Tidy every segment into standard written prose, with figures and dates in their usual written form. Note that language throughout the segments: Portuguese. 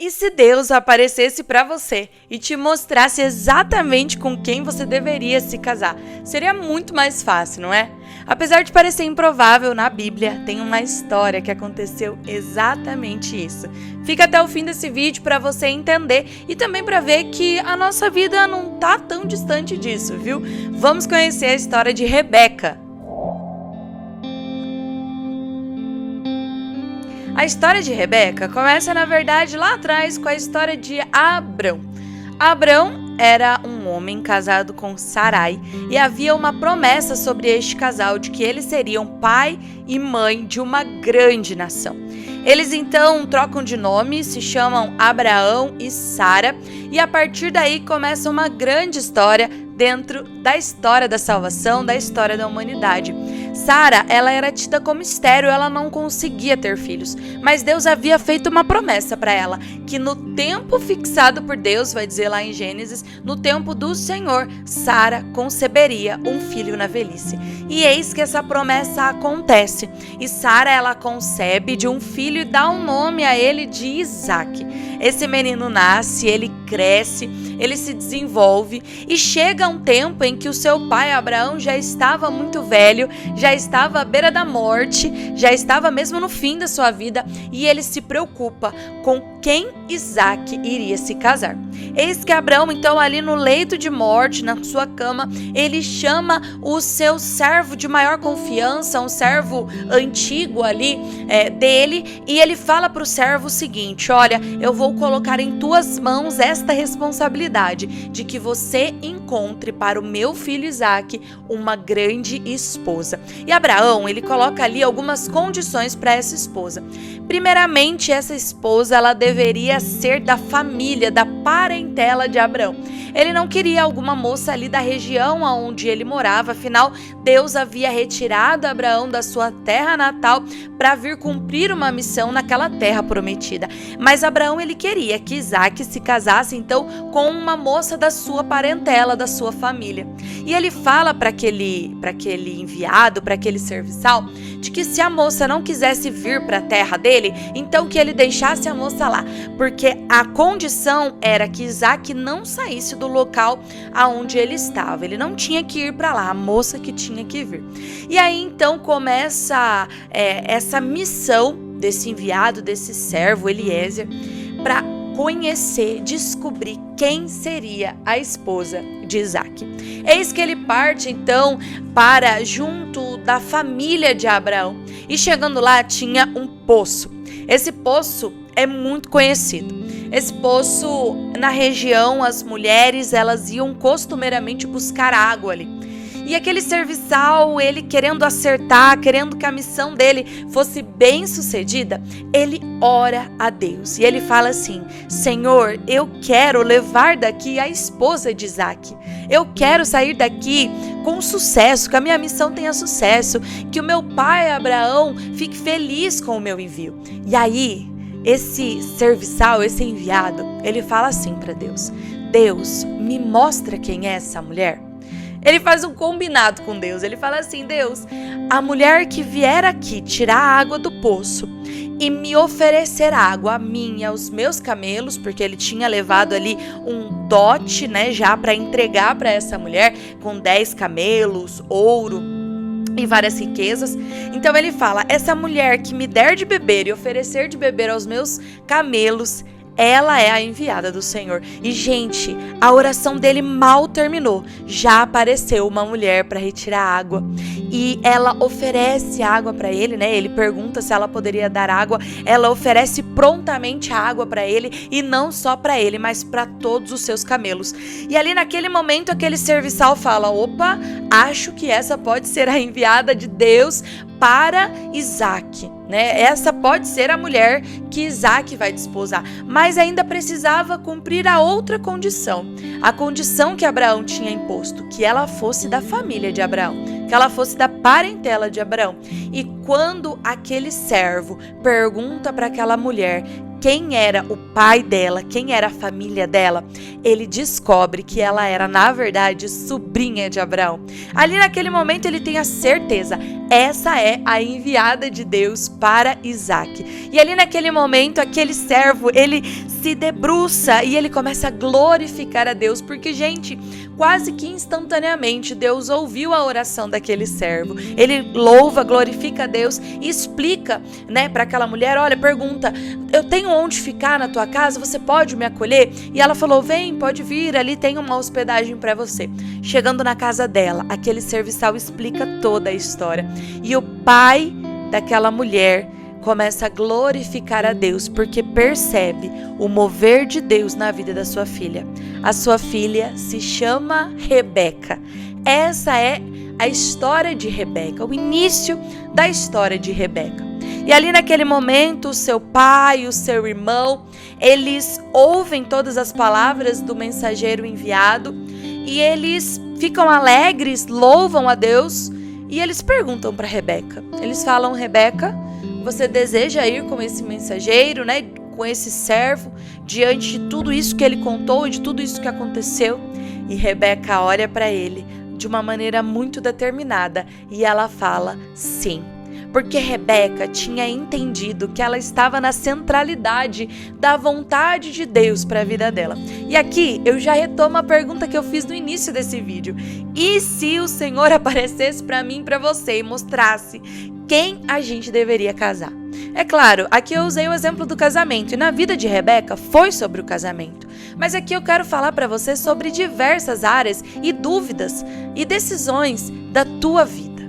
E se Deus aparecesse para você e te mostrasse exatamente com quem você deveria se casar? Seria muito mais fácil, não é? Apesar de parecer improvável, na Bíblia tem uma história que aconteceu exatamente isso. Fica até o fim desse vídeo para você entender e também para ver que a nossa vida não tá tão distante disso, viu? Vamos conhecer a história de Rebeca. A história de Rebeca começa, na verdade, lá atrás com a história de Abrão. Abrão era um homem casado com Sarai e havia uma promessa sobre este casal de que eles seriam pai e mãe de uma grande nação. Eles então trocam de nome, se chamam Abraão e Sara, e a partir daí começa uma grande história dentro da história da salvação, da história da humanidade. Sara, ela era tida como estéril, ela não conseguia ter filhos, mas Deus havia feito uma promessa para ela, que no tempo fixado por Deus, vai dizer lá em Gênesis, no tempo do Senhor, Sara conceberia um filho na velhice. E eis que essa promessa acontece, e Sara, ela concebe de um filho e dá um nome a ele de Isaque. Esse menino nasce, ele cresce, ele se desenvolve e chega um tempo em que o seu pai Abraão já estava muito velho, já estava à beira da morte, já estava mesmo no fim da sua vida e ele se preocupa com quem Isaque iria se casar. Eis que Abraão, então, ali no leito de morte, na sua cama, ele chama o seu servo de maior confiança, um servo antigo ali dele, e ele fala para o servo o seguinte: olha, eu vou colocar em tuas mãos esta responsabilidade de que você encontre para o meu filho Isaque uma grande esposa. E Abraão, ele coloca ali algumas condições para essa esposa. Primeiramente, essa esposa, ela deveria ser da família, da parentela de Abraão. Ele não queria alguma moça ali da região onde ele morava, afinal, Deus havia retirado Abraão da sua terra natal para vir cumprir uma missão naquela terra prometida. Mas Abraão, ele queria que Isaque se casasse, então, com uma moça da sua parentela, da sua família. E ele fala para aquele enviado, para aquele serviçal, de que se a moça não quisesse vir para a terra dele, então que ele deixasse a moça lá, porque a condição era que Isaque não saísse do local aonde ele estava. Ele não tinha que ir para lá, a moça que tinha que vir. E aí então começa essa missão desse enviado, desse servo Eliezer, para conhecer, descobrir quem seria a esposa de Isaque. Eis que ele parte então para junto da família de Abraão, e chegando lá tinha um poço. Esse poço é muito conhecido. Esse poço, na região, as mulheres, elas iam costumeiramente buscar água ali. E aquele serviçal, ele querendo acertar, querendo que a missão dele fosse bem sucedida, ele ora a Deus. E ele fala assim: Senhor, eu quero levar daqui a esposa de Isaque. Eu quero sair daqui com sucesso, que a minha missão tenha sucesso, que o meu pai Abraão fique feliz com o meu envio. E aí, esse serviçal, esse enviado, ele fala assim para Deus: Deus, me mostra quem é essa mulher. Ele faz um combinado com Deus. Ele fala assim: Deus, a mulher que vier aqui tirar a água do poço e me oferecer água a mim e aos meus camelos, porque ele tinha levado ali um dote, né, já para entregar para essa mulher, com 10 camelos, ouro e várias riquezas. Então ele fala: essa mulher que me der de beber e oferecer de beber aos meus camelos, ela é a enviada do Senhor. E, gente, a oração dele mal terminou, já apareceu uma mulher para retirar água. E ela oferece água para ele, né? Ele pergunta se ela poderia dar água. Ela oferece prontamente a água para ele, e não só para ele, mas para todos os seus camelos. E ali naquele momento, aquele serviçal fala: opa, acho que essa pode ser a enviada de Deus para Isaque, né? Essa pode ser a mulher que Isaque vai desposar, mas ainda precisava cumprir a outra condição, a condição que Abraão tinha imposto, que ela fosse da família de Abraão, que ela fosse da parentela de Abraão. E quando aquele servo pergunta para aquela mulher quem era o pai dela, quem era a família dela, ele descobre que ela era, na verdade, sobrinha de Abraão. Ali naquele momento ele tem a certeza, essa é a enviada de Deus para Isaac. E ali naquele momento, aquele servo, ele se debruça e ele começa a glorificar a Deus, porque, gente, quase que instantaneamente Deus ouviu a oração daquele servo. Ele louva, glorifica a Deus e explica, para aquela mulher, olha, pergunta, eu tenho onde ficar na tua casa, você pode me acolher? E ela falou, vem, pode vir, ali tem uma hospedagem para você. Chegando na casa dela, aquele serviçal explica toda a história. E o pai daquela mulher começa a glorificar a Deus, porque percebe o mover de Deus na vida da sua filha. A sua filha se chama Rebeca. Essa é a história de Rebeca, o início da história de Rebeca. E ali naquele momento, o seu pai, o seu irmão, eles ouvem todas as palavras do mensageiro enviado e eles ficam alegres, louvam a Deus e eles perguntam para Rebeca. Eles falam, Rebeca, você deseja ir com esse mensageiro, com esse servo, diante de tudo isso que ele contou e de tudo isso que aconteceu? E Rebeca olha para ele de uma maneira muito determinada e ela fala sim. Porque Rebeca tinha entendido que ela estava na centralidade da vontade de Deus para a vida dela. E aqui eu já retomo a pergunta que eu fiz no início desse vídeo. E se o Senhor aparecesse para mim e para você e mostrasse quem a gente deveria casar? É claro, aqui eu usei o exemplo do casamento e na vida de Rebeca foi sobre o casamento. Mas aqui eu quero falar para você sobre diversas áreas e dúvidas e decisões da tua vida.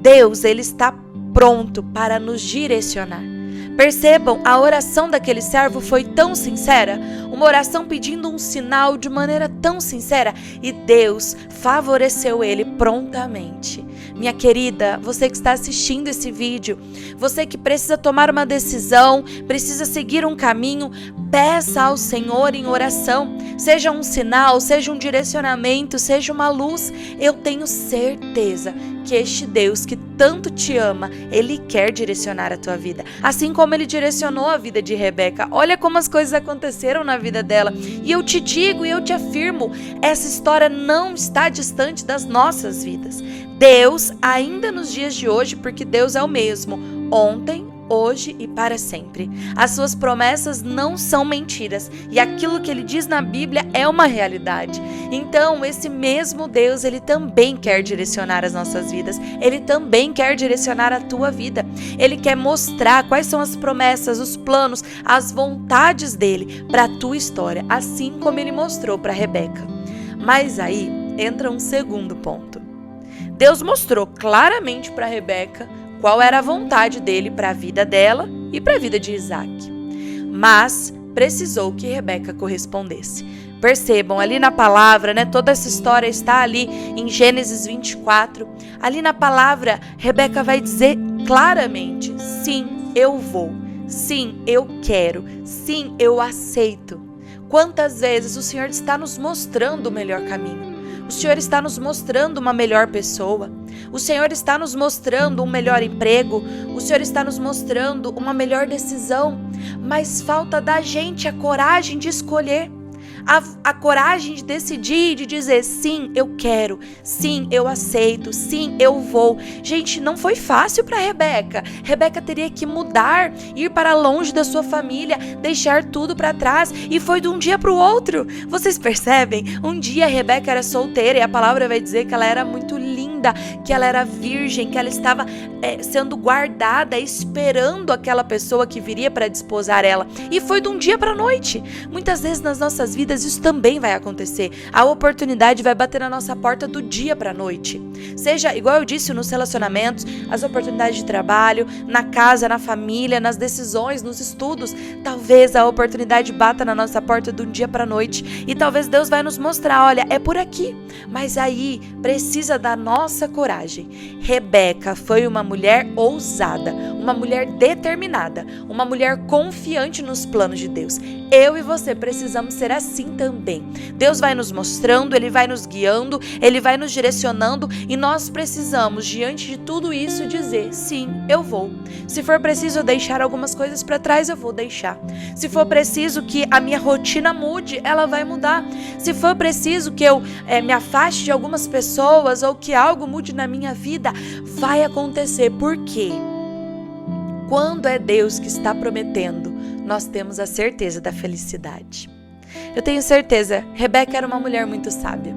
Deus, ele está pronto para nos direcionar. Percebam, a oração daquele servo foi tão sincera, uma oração pedindo um sinal de maneira tão sincera, e Deus favoreceu ele prontamente. Minha querida, você que está assistindo esse vídeo, você que precisa tomar uma decisão, precisa seguir um caminho, peça ao Senhor em oração, seja um sinal, seja um direcionamento, seja uma luz. Eu tenho certeza que este Deus que tanto te ama, ele quer direcionar a tua vida, assim como ele direcionou a vida de Rebeca. Olha como as coisas aconteceram na vida dela, e eu te digo e eu te afirmo, essa história não está distante das nossas vidas. Deus, ainda nos dias de hoje, porque Deus é o mesmo, ontem, hoje e para sempre. As suas promessas não são mentiras e aquilo que ele diz na Bíblia é uma realidade. Então, esse mesmo Deus, ele também quer direcionar as nossas vidas. Ele também quer direcionar a tua vida. Ele quer mostrar quais são as promessas, os planos, as vontades dele para a tua história, assim como ele mostrou para Rebeca. Mas aí entra um segundo ponto. Deus mostrou claramente para Rebeca qual era a vontade dele para a vida dela e para a vida de Isaac. Mas precisou que Rebeca correspondesse. Percebam, ali na palavra, toda essa história está ali em Gênesis 24. Ali na palavra, Rebeca vai dizer claramente, sim, eu vou. Sim, eu quero. Sim, eu aceito. Quantas vezes o Senhor está nos mostrando o melhor caminho? O Senhor está nos mostrando uma melhor pessoa. O Senhor está nos mostrando um melhor emprego. O Senhor está nos mostrando uma melhor decisão. Mas falta da gente a coragem de escolher. A coragem de decidir, de dizer sim, eu quero, sim, eu aceito, sim, eu vou. Gente, não foi fácil para Rebeca. Rebeca teria que mudar, ir para longe da sua família, deixar tudo para trás, e foi de um dia para o outro. Vocês percebem? Um dia Rebeca era solteira e a palavra vai dizer que ela era muito linda, que ela era virgem, que ela estava sendo guardada, esperando aquela pessoa que viria para desposar ela. E foi de um dia para a noite. Muitas vezes nas nossas vidas isso também vai acontecer. A oportunidade vai bater na nossa porta do dia para a noite. Seja, igual eu disse, nos relacionamentos, as oportunidades de trabalho, na casa, na família, nas decisões, nos estudos. Talvez a oportunidade bata na nossa porta do dia para a noite. E talvez Deus vai nos mostrar, olha, é por aqui. Mas aí precisa da nossa nossa coragem. Rebeca foi uma mulher ousada, uma mulher determinada, uma mulher confiante nos planos de Deus. Eu e você precisamos ser assim também. Deus vai nos mostrando, Ele vai nos guiando, Ele vai nos direcionando e nós precisamos, diante de tudo isso, dizer: sim, eu vou. Se for preciso eu deixar algumas coisas para trás, eu vou deixar. Se for preciso que a minha rotina mude, ela vai mudar. Se for preciso que eu me afaste de algumas pessoas ou que algo mude na minha vida, vai acontecer. Por quê? Quando é Deus que está prometendo, nós temos a certeza da felicidade. Eu tenho certeza, Rebeca era uma mulher muito sábia.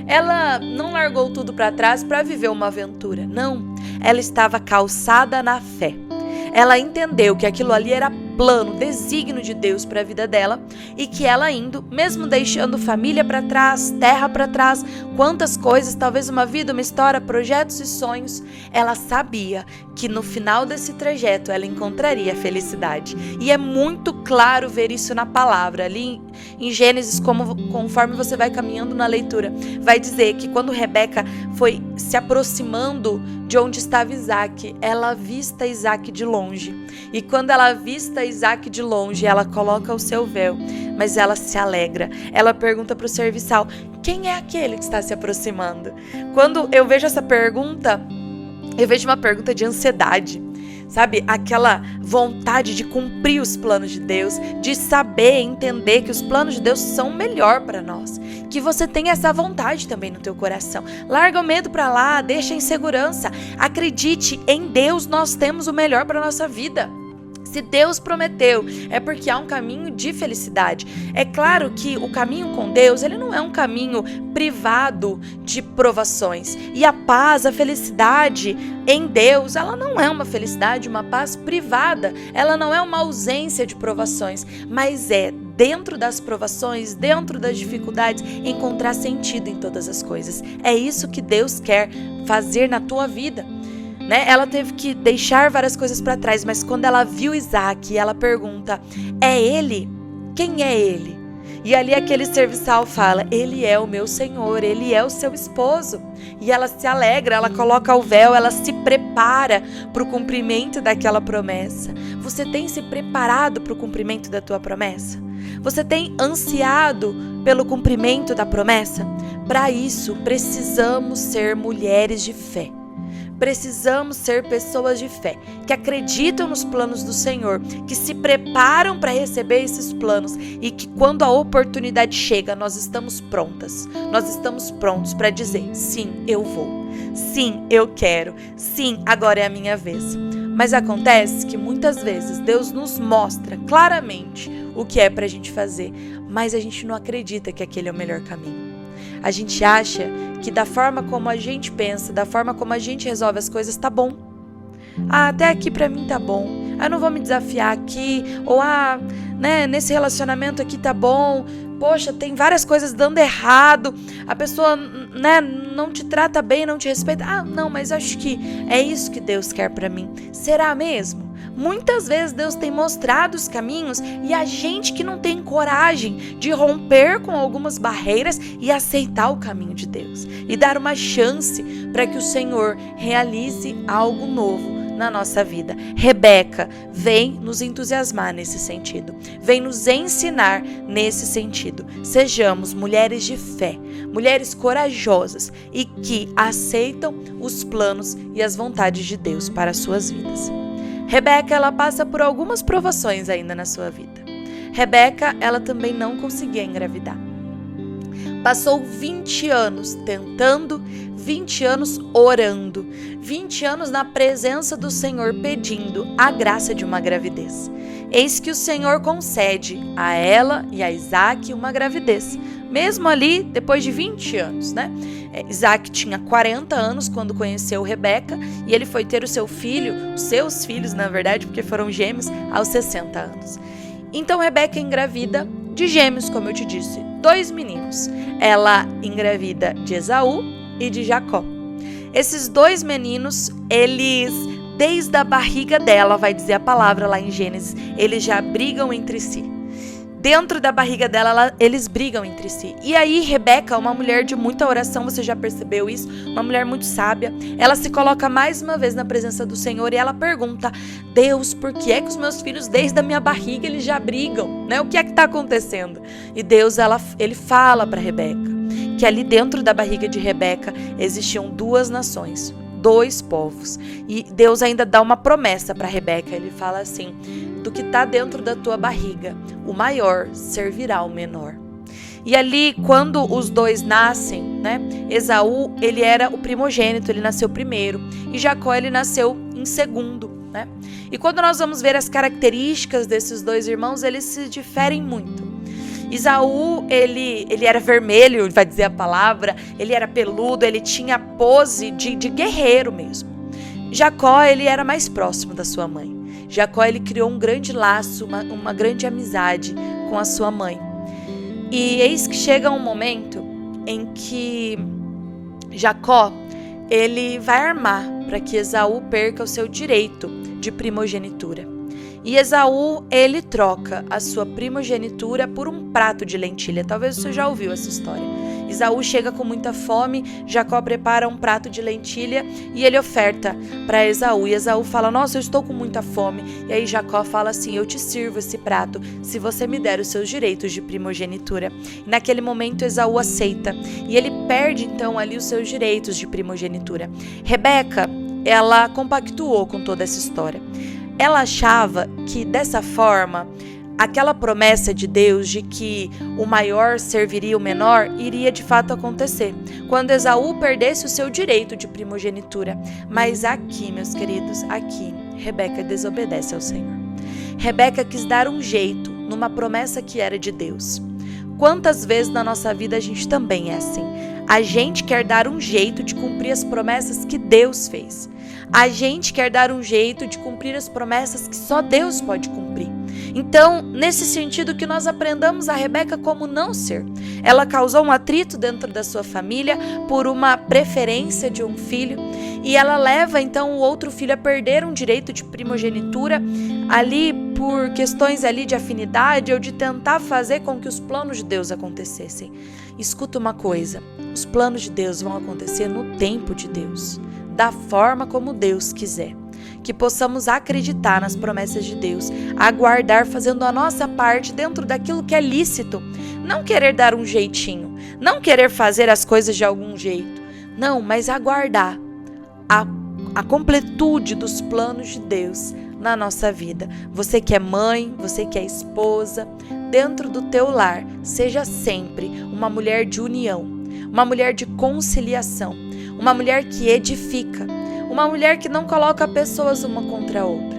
Ela não largou tudo para trás para viver uma aventura, não. Ela estava calçada na fé. Ela entendeu que aquilo ali era plano, desígnio de Deus para a vida dela e que ela indo, mesmo deixando família para trás, terra para trás, quantas coisas, talvez uma vida, uma história, projetos e sonhos, ela sabia que no final desse trajeto ela encontraria a felicidade. E é muito claro ver isso na palavra. Ali em Gênesis, conforme você vai caminhando na leitura, vai dizer que quando Rebeca foi se aproximando de onde estava Isaac, ela avista Isaac de longe. E quando ela avista Isaac de longe, ela coloca o seu véu, mas ela se alegra. Ela pergunta para o serviçal: quem é aquele que está se aproximando? Quando eu vejo essa pergunta, eu vejo uma pergunta de ansiedade. Sabe, aquela vontade de cumprir os planos de Deus, de saber, entender que os planos de Deus são melhor para nós. Que você tenha essa vontade também no teu coração. Larga o medo para lá, deixa a insegurança. Acredite, em Deus nós temos o melhor para nossa vida. Se Deus prometeu, é porque há um caminho de felicidade. É claro que o caminho com Deus, ele não é um caminho privado de provações. E a paz, a felicidade em Deus, ela não é uma felicidade, uma paz privada. Ela não é uma ausência de provações, mas é dentro das provações, dentro das dificuldades, encontrar sentido em todas as coisas. É isso que Deus quer fazer na tua vida. Ela teve que deixar várias coisas para trás, mas quando ela viu Isaac, ela pergunta: é ele? Quem é ele? E ali aquele serviçal fala: ele é o meu Senhor, ele é o seu esposo. E ela se alegra, ela coloca o véu, ela se prepara para o cumprimento daquela promessa. Você tem se preparado para o cumprimento da tua promessa? Você tem ansiado pelo cumprimento da promessa? Para isso, precisamos ser mulheres de fé. Precisamos ser pessoas de fé, que acreditam nos planos do Senhor, que se preparam para receber esses planos e que quando a oportunidade chega, nós estamos prontas. Nós estamos prontos para dizer: sim, eu vou. Sim, eu quero. Sim, agora é a minha vez. Mas acontece que muitas vezes Deus nos mostra claramente o que é para a gente fazer, mas a gente não acredita que aquele é o melhor caminho. A gente acha que da forma como a gente pensa, da forma como a gente resolve as coisas, tá bom. Até aqui pra mim tá bom. Eu não vou me desafiar aqui. Ou, nesse relacionamento aqui tá bom. Poxa, tem várias coisas dando errado. A pessoa, não te trata bem, não te respeita. Não, mas acho que é isso que Deus quer pra mim. Será mesmo? Muitas vezes Deus tem mostrado os caminhos e a gente que não tem coragem de romper com algumas barreiras e aceitar o caminho de Deus e dar uma chance para que o Senhor realize algo novo na nossa vida. Rebeca vem nos entusiasmar nesse sentido, vem nos ensinar nesse sentido. Sejamos mulheres de fé, mulheres corajosas e que aceitam os planos e as vontades de Deus para as suas vidas. Rebeca, ela passa por algumas provações ainda na sua vida. Rebeca, ela também não conseguia engravidar. Passou 20 anos tentando, 20 anos orando, 20 anos na presença do Senhor pedindo a graça de uma gravidez. Eis que o Senhor concede a ela e a Isaac uma gravidez, mesmo ali depois de 20 anos, Isaac tinha 40 anos quando conheceu Rebeca e ele foi ter o seu filho, os seus filhos na verdade, porque foram gêmeos, aos 60 anos. Então Rebeca engravida de gêmeos, como eu te disse, 2 meninos. Ela engravida de Esaú e de Jacó. Esses 2 meninos, eles, desde a barriga dela, vai dizer a palavra lá em Gênesis, eles já brigam entre si. dentro da barriga dela, eles brigam entre si. E aí Rebeca, uma mulher de muita oração, você já percebeu isso? Uma mulher muito sábia. Ela se coloca mais uma vez na presença do Senhor e ela pergunta: Deus, por que é que os meus filhos desde a minha barriga eles já brigam? Né? O que é que está acontecendo? E Deus, ele fala para Rebeca que ali dentro da barriga de Rebeca existiam 2 nações, 2 povos. E Deus ainda dá uma promessa para Rebeca. Ele fala assim: do que está dentro da tua barriga, o maior servirá ao menor. E ali, quando os 2 nascem, né? Esaú, ele era o primogênito, ele nasceu primeiro. E Jacó, ele nasceu em segundo, né? E quando nós vamos ver as características desses 2 irmãos, eles se diferem muito. Esaú, ele era vermelho, vai dizer a palavra, ele era peludo, ele tinha pose de guerreiro mesmo. Jacó, ele era mais próximo da sua mãe. Jacó, ele criou um grande laço, uma grande amizade com a sua mãe. E eis que chega um momento em que Jacó, ele vai armar para que Esaú perca o seu direito de primogenitura. E Esaú, ele troca a sua primogenitura por um prato de lentilha. Talvez você já ouviu essa história. Esaú chega com muita fome, Jacó prepara um prato de lentilha e ele oferta para Esaú. E Esaú fala: nossa, eu estou com muita fome. E aí Jacó fala assim: eu te sirvo esse prato se você me der os seus direitos de primogenitura. E naquele momento Esaú aceita e ele perde então ali os seus direitos de primogenitura. Rebeca, ela compactuou com toda essa história. Ela achava que dessa forma, aquela promessa de Deus de que o maior serviria o menor iria de fato acontecer, quando Esaú perdesse o seu direito de primogenitura. Mas aqui, meus queridos, aqui, Rebeca desobedece ao Senhor. Rebeca quis dar um jeito numa promessa que era de Deus. Quantas vezes na nossa vida a gente também é assim? A gente quer dar um jeito de cumprir as promessas que Deus fez. A gente quer dar um jeito de cumprir as promessas que só Deus pode cumprir. Então, nesse sentido, que nós aprendamos a Rebeca como não ser. Ela causou um atrito dentro da sua família por uma preferência de um filho e ela leva então o outro filho a perder um direito de primogenitura ali por questões ali de afinidade ou de tentar fazer com que os planos de Deus acontecessem. Escuta uma coisa, os planos de Deus vão acontecer no tempo de Deus, da forma como Deus quiser. Que possamos acreditar nas promessas de Deus, aguardar fazendo a nossa parte dentro daquilo que é lícito. Não querer dar um jeitinho, não querer fazer as coisas de algum jeito. Não, mas aguardar a completude dos planos de Deus na nossa vida. Você que é mãe, você que é esposa, dentro do teu lar, seja sempre uma mulher de união, uma mulher de conciliação, uma mulher que edifica, uma mulher que não coloca pessoas uma contra a outra,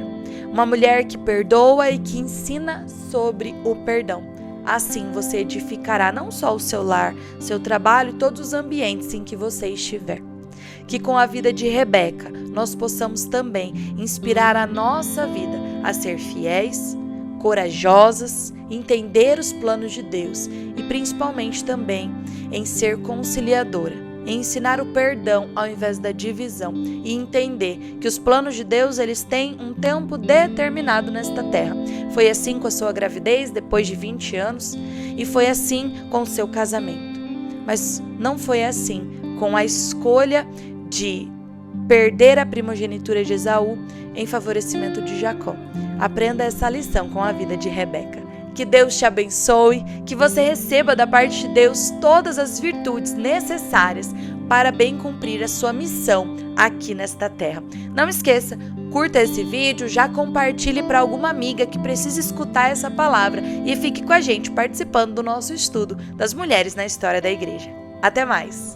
uma mulher que perdoa e que ensina sobre o perdão. Assim você edificará não só o seu lar, seu trabalho e todos os ambientes em que você estiver. Que com a vida de Rebeca nós possamos também inspirar a nossa vida a ser fiéis, corajosas, entender os planos de Deus e principalmente também em ser conciliadora. Ensinar o perdão ao invés da divisão e entender que os planos de Deus eles têm um tempo determinado nesta terra. Foi assim com a sua gravidez depois de 20 anos e foi assim com o seu casamento. Mas não foi assim com a escolha de perder a primogenitura de Esaú em favorecimento de Jacó. Aprenda essa lição com a vida de Rebeca. Que Deus te abençoe, que você receba da parte de Deus todas as virtudes necessárias para bem cumprir a sua missão aqui nesta terra. Não esqueça, curta esse vídeo, já compartilhe para alguma amiga que precisa escutar essa palavra e fique com a gente participando do nosso estudo das mulheres na história da igreja. Até mais!